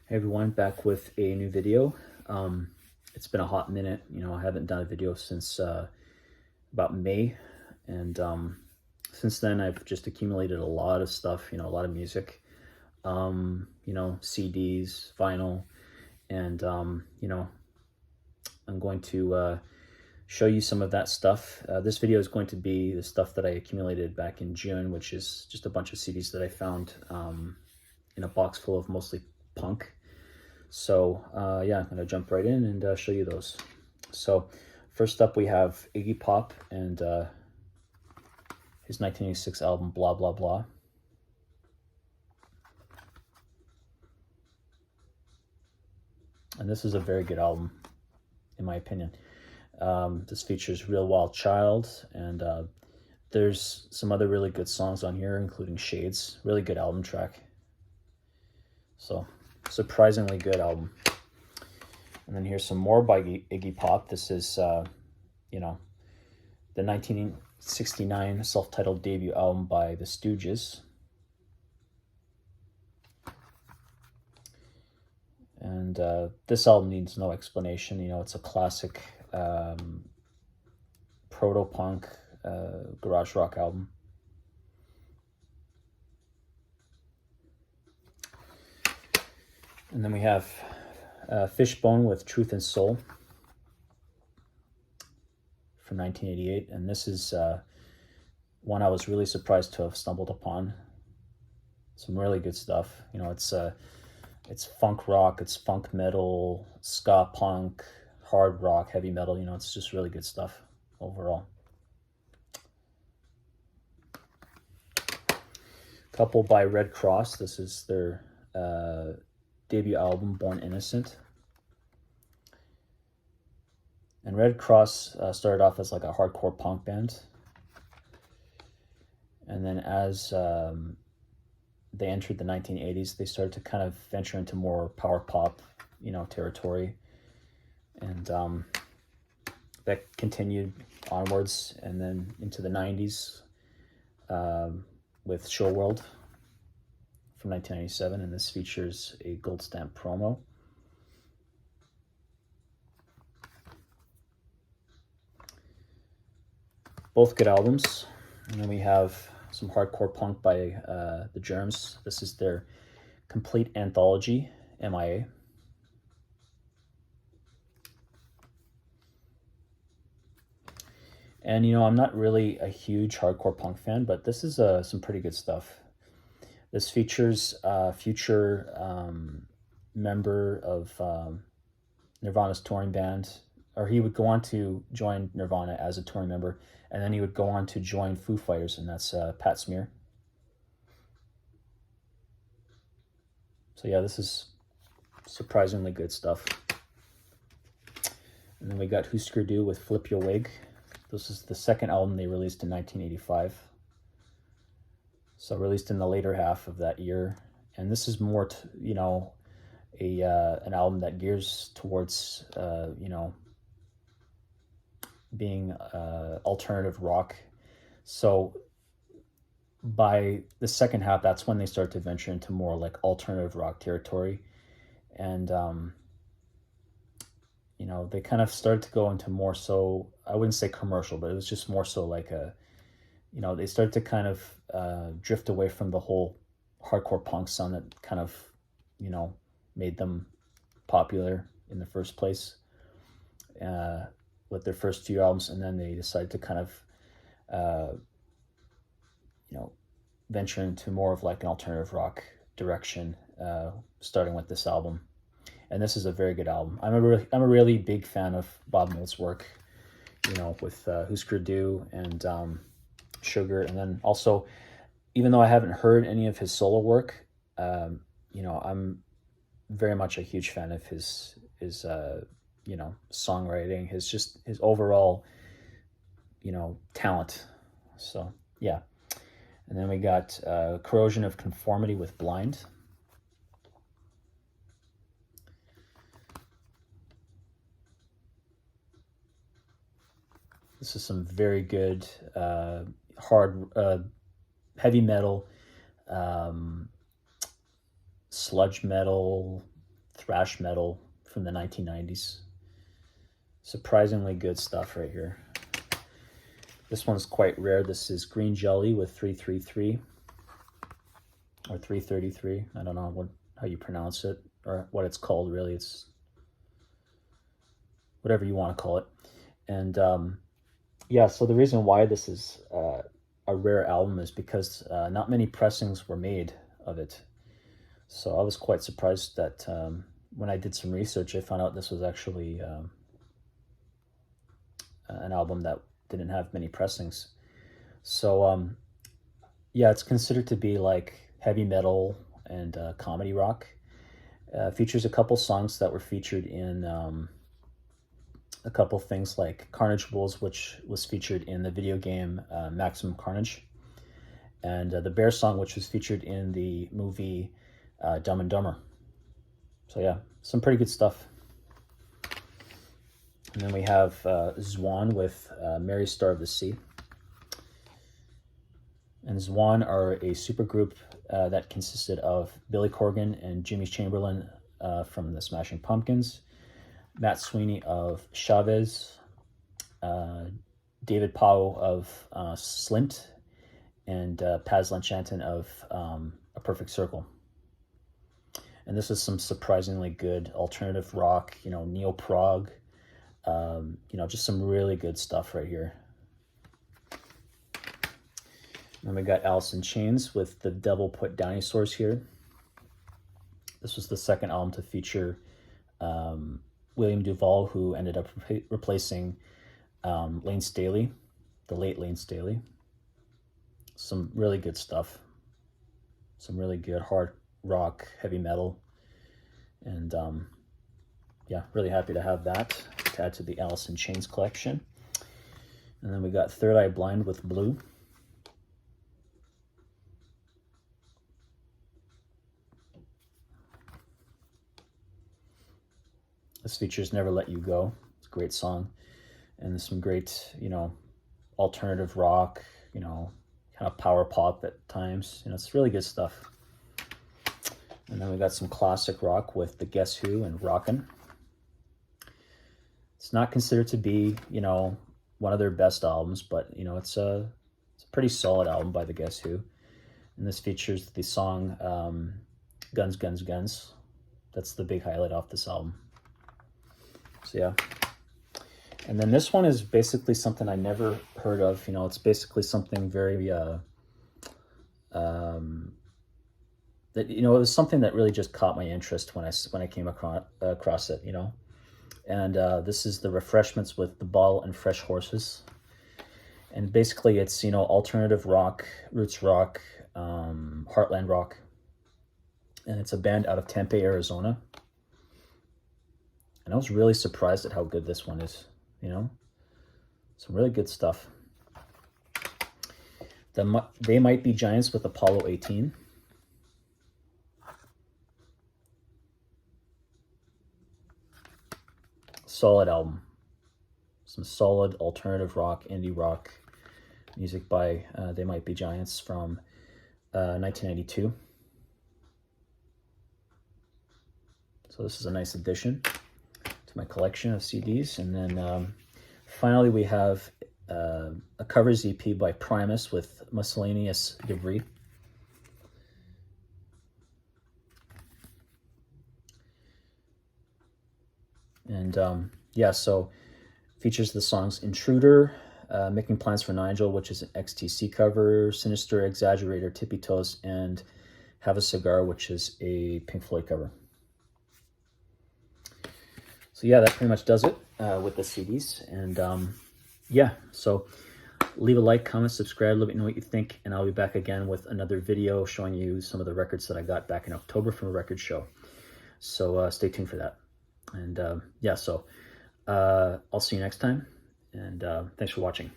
Hey everyone, back with a new video. It's been a hot minute. I haven't done a video since about May, and since then I've just accumulated a lot of stuff, a lot of music, CDs, vinyl, and I'm going to show you some of that stuff. This video is going to be the stuff that I accumulated back in June, which is just a bunch of CDs that I found in a box full of mostly punk. So yeah, I'm gonna jump right in and show you those. So first up we have Iggy Pop and his 1986 album Blah Blah Blah. And this is a very good album, in my opinion. This features Real Wild Child, and there's some other really good songs on here, including Shades. Really good album track. So surprisingly good album. And then here's some more by Iggy Pop. This is, the 1969 self-titled debut album by the Stooges. And this album needs no explanation. It's a classic proto-punk garage rock album. And then we have Fishbone with Truth and Soul from 1988. And this is one I was really surprised to have stumbled upon. Some really good stuff. It's funk rock, it's funk metal, ska punk, hard rock, heavy metal. It's just really good stuff overall. Couple by Red Cross. This is their debut album, Born Innocent. And Red Cross started off as like a hardcore punk band. And then as they entered the 1980s, they started to kind of venture into more power pop, territory. And that continued onwards and then into the 90s with Show World from 1997, and this features a gold stamp promo. Both good albums. And then we have some hardcore punk by the Germs. This is their complete anthology, MIA. And I'm not really a huge hardcore punk fan, but this is some pretty good stuff. This features a future member of Nirvana's touring band, or he would go on to join Nirvana as a touring member, and then he would go on to join Foo Fighters, and that's Pat Smear. So yeah, this is surprisingly good stuff. And then we got Husker Du with Flip Your Wig. This is the second album they released in 1985. So released in the later half of that year. And this is more, an album that gears towards, being alternative rock. So by the second half, that's when they start to venture into more like alternative rock territory. And, they kind of started to go into more so, I wouldn't say commercial, but it was just more so like they started to kind of drift away from the whole hardcore punk sound that kind of, made them popular in the first place with their first few albums. And then they decided to kind of, venture into more of like an alternative rock direction, starting with this album. And this is a very good album. I'm a really big fan of Bob Mould's work, with Husker Du and Sugar. And then also, even though I haven't heard any of his solo work, I'm very much a huge fan of his songwriting, his overall, talent. So yeah. And then we got Corrosion of Conformity with Blind. This is some very good hard heavy metal, sludge metal, thrash metal from the 1990s. Surprisingly good stuff right here. This one's quite rare. This is Green Jelly with 333 or 333. I don't know how you pronounce it or what it's called really. It's whatever you want to call it. And yeah, so the reason why this is a rare album is because not many pressings were made of it. So I was quite surprised that when I did some research, I found out this was actually an album that didn't have many pressings. So yeah, it's considered to be like heavy metal and comedy rock. Features a couple songs that were featured in a couple things like Carnage Bulls, which was featured in the video game Maximum Carnage, and the Bear song, which was featured in the movie Dumb and Dumber. So yeah, some pretty good stuff. And then we have Zwan with Mary Star of the Sea. And Zwan are a supergroup that consisted of Billy Corgan and Jimmy Chamberlin from the Smashing Pumpkins, Matt Sweeney of Chavez, David Powell of Slint, and Paz Lanchanton of A Perfect Circle. And this is some surprisingly good alternative rock, you know, neo-prog, you know, just some really good stuff right here. And then we got Alice in Chains with The Devil Put Dinosaurs here. This was the second album to feature William Duvall, who ended up replacing Lane Staley, the late Lane Staley. Some really good stuff. Some really good hard rock, heavy metal. And yeah, really happy to have that to add to the Alice in Chains collection. And then we got Third Eye Blind with Blue. This features Never Let You Go. It's a great song. And some great, you know, alternative rock, you know, kind of power pop at times. You know, it's really good stuff. And then we got some classic rock with the Guess Who and Rockin'. It's not considered to be, you know, one of their best albums, but, you know, it's a pretty solid album by the Guess Who. And this features the song Guns, Guns, Guns. That's the big highlight off this album. So yeah. And then this one is basically something I never heard of. You know, it's basically something very that, you know, it was something that really just caught my interest when I came across it, you know. And this is the Refreshments with the Bottle and Fresh Horses. And basically it's, you know, alternative rock, roots rock, heartland rock. And it's a band out of Tempe, Arizona. And I was really surprised at how good this one is, you know? Some really good stuff. They Might Be Giants with Apollo 18. Solid album. Some solid alternative rock, indie rock music by They Might Be Giants from 1992. So this is a nice addition to my collection of CDs. And then finally we have a covers EP by Primus with Miscellaneous Debris. And yeah, so features the songs Intruder, Making Plans for Nigel, which is an XTC cover, Sinister, Exaggerator, Tippy Toes, and Have a Cigar, which is a Pink Floyd cover. So yeah, that pretty much does it with the CDs. And yeah, so leave a like, comment, subscribe, let me know what you think, and I'll be back again with another video showing you some of the records that I got back in October from a record show. So stay tuned for that. And yeah, so I'll see you next time, and thanks for watching.